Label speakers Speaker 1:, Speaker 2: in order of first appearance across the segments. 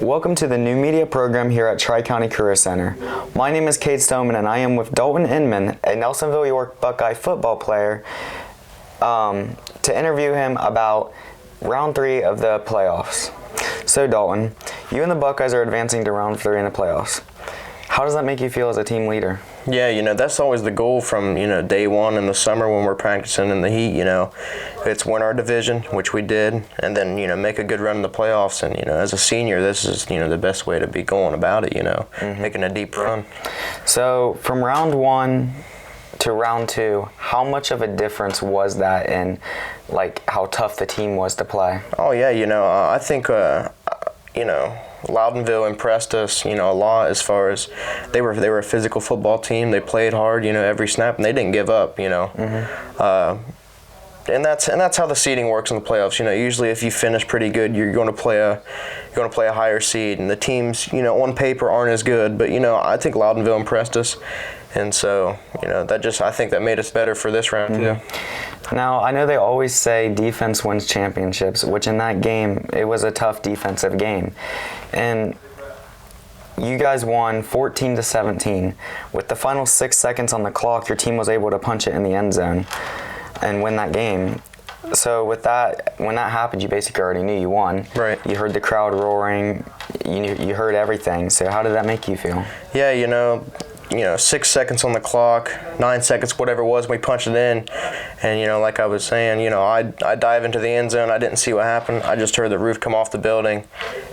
Speaker 1: Welcome to the new media program here at Tri-County Career Center. My name is Cade Stoneman and I am with Dalton Inman, a Nelsonville-York Buckeye football player, to interview him about round 3 of the playoffs. So Dalton, you and the Buckeyes are advancing to round 3 in the playoffs. How does that make you feel as a team leader?
Speaker 2: Yeah, that's always the goal from, day one in the summer when we're practicing in the heat, It's win our division, which we did, and then, make a good run in the playoffs. And, as a senior, this is, the best way to be going about it, making a deep run.
Speaker 1: So from round 1 to round 2, how much of a difference was that in, how tough the team was to play?
Speaker 2: Oh, yeah, I think, Loudonville impressed us, a lot as far as they were a physical football team. They played hard, every snap, and they didn't give up, And that's how the seeding works in the playoffs. Usually if you finish pretty good, you're going to play a higher seed, and the teams, on paper aren't as good. But I think Loudonville impressed us, and so I think that made us better for this round too.
Speaker 1: Now, I know they always say defense wins championships, which in that game, it was a tough defensive game. And you guys won 14-17. With the final 6 seconds on the clock, your team was able to punch it in the end zone and win that game. So with that, when that happened, you basically already knew you won.
Speaker 2: Right.
Speaker 1: You heard the crowd roaring. You heard everything. So how did that make you feel?
Speaker 2: Yeah, 6 seconds on the clock, 9 seconds, whatever it was, we punched it in. And, like I was saying, I dive into the end zone. I didn't see what happened. I just heard the roof come off the building,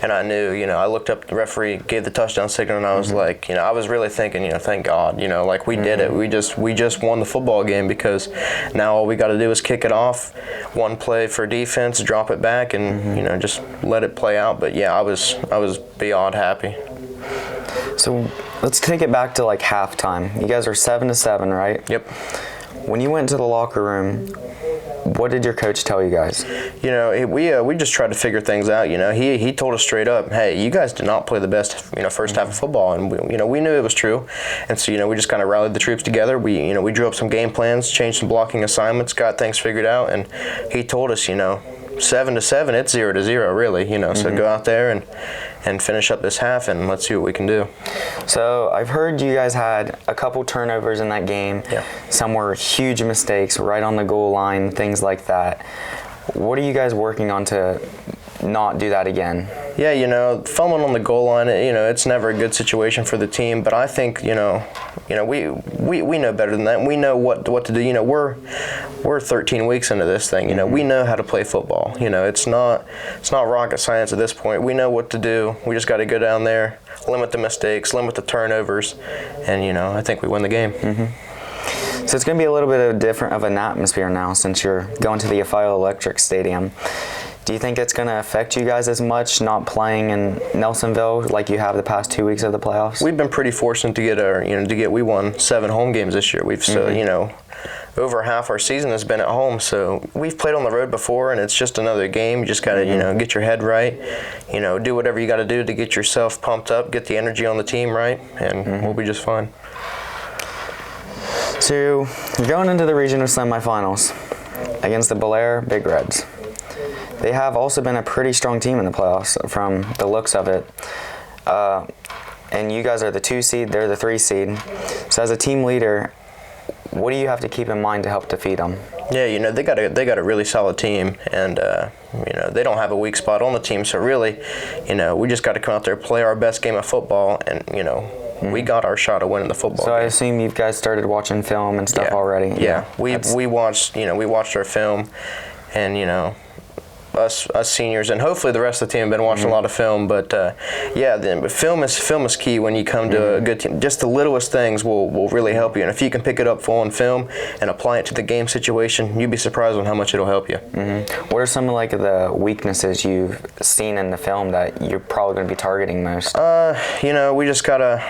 Speaker 2: and I knew, I looked up, the referee gave the touchdown signal, and I was like, I was really thinking, thank God, we did it. We just won the football game, because now all we got to do is kick it off, one play for defense, drop it back, and, just let it play out. But, yeah, I was beyond happy.
Speaker 1: So let's take it back to halftime. You guys are 7-7, right?
Speaker 2: Yep.
Speaker 1: When you went to the locker room, what did your coach tell you guys?
Speaker 2: We just tried to figure things out. He told us straight up, hey, you guys did not play the best first half of football, and we knew it was true. And so we just kind of rallied the troops together. We drew up some game plans, changed some blocking assignments, got things figured out, and he told us 7-7, it's 0-0 really. So go out there and finish up this half, and let's see what we can do.
Speaker 1: So I've heard you guys had a couple turnovers in that game.
Speaker 2: Yeah.
Speaker 1: Some were huge mistakes right on the goal line, things like that. What are you guys working on to not do that again?
Speaker 2: Yeah, fumbling on the goal line, it's never a good situation for the team. But I think, we know better than that. We know what to do. We're 13 weeks into this thing. We know how to play football. It's not rocket science at this point. We know what to do. We just got to go down there, limit the mistakes, limit the turnovers, and I think we win the game.
Speaker 1: So it's going to be a little bit different of an atmosphere now since you're going to the Afile Electric Stadium. Do you think it's going to affect you guys as much not playing in Nelsonville like you have the past 2 weeks of the playoffs?
Speaker 2: We've been pretty fortunate to get we won 7 home games this year. Over half our season has been at home, so we've played on the road before, and it's just another game. You just got to get your head right, do whatever you got to do to get yourself pumped up, get the energy on the team right, and we'll be just fine.
Speaker 1: So you're going into the regional semifinals against the Bellaire Big Reds. They have also been a pretty strong team in the playoffs from the looks of it. And you guys are the 2 seed, they're the 3 seed. So as a team leader, what do you have to keep in mind to help defeat them?
Speaker 2: Yeah, they got a really solid team, and they don't have a weak spot on the team. So really, we just got to come out there, play our best game of football, and we got our shot of winning the football game.
Speaker 1: I assume you guys started watching film and stuff already.
Speaker 2: Yeah, we watched our film, and us seniors, and hopefully the rest of the team have been watching a lot of film. But film is key when you come to a good team. Just the littlest things will really help you, and if you can pick it up full on film and apply it to the game situation, you'd be surprised on how much it'll help you.
Speaker 1: What are some of the weaknesses you've seen in the film that you're probably going to be targeting most?
Speaker 2: We just gotta,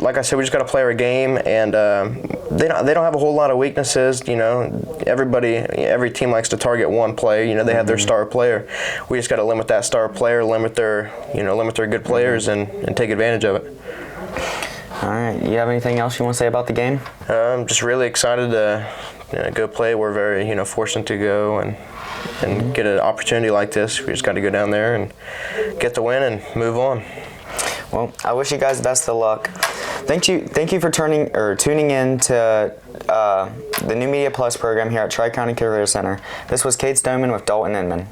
Speaker 2: like I said, we just got to play our game, and they don't have a whole lot of weaknesses. Every team likes to target one player. They have their star player. We just got to limit that star player, limit their good players, and take advantage of it.
Speaker 1: All right. You have anything else you want to say about the game?
Speaker 2: I'm just really excited go play. We're very fortunate to go and get an opportunity like this. We just got to go down there and get the win and move on.
Speaker 1: Well, I wish you guys best of luck. Thank you for tuning in to the New Media Plus program here at Tri-County Career Center. This was Cade Stoneman with Dalton Inman.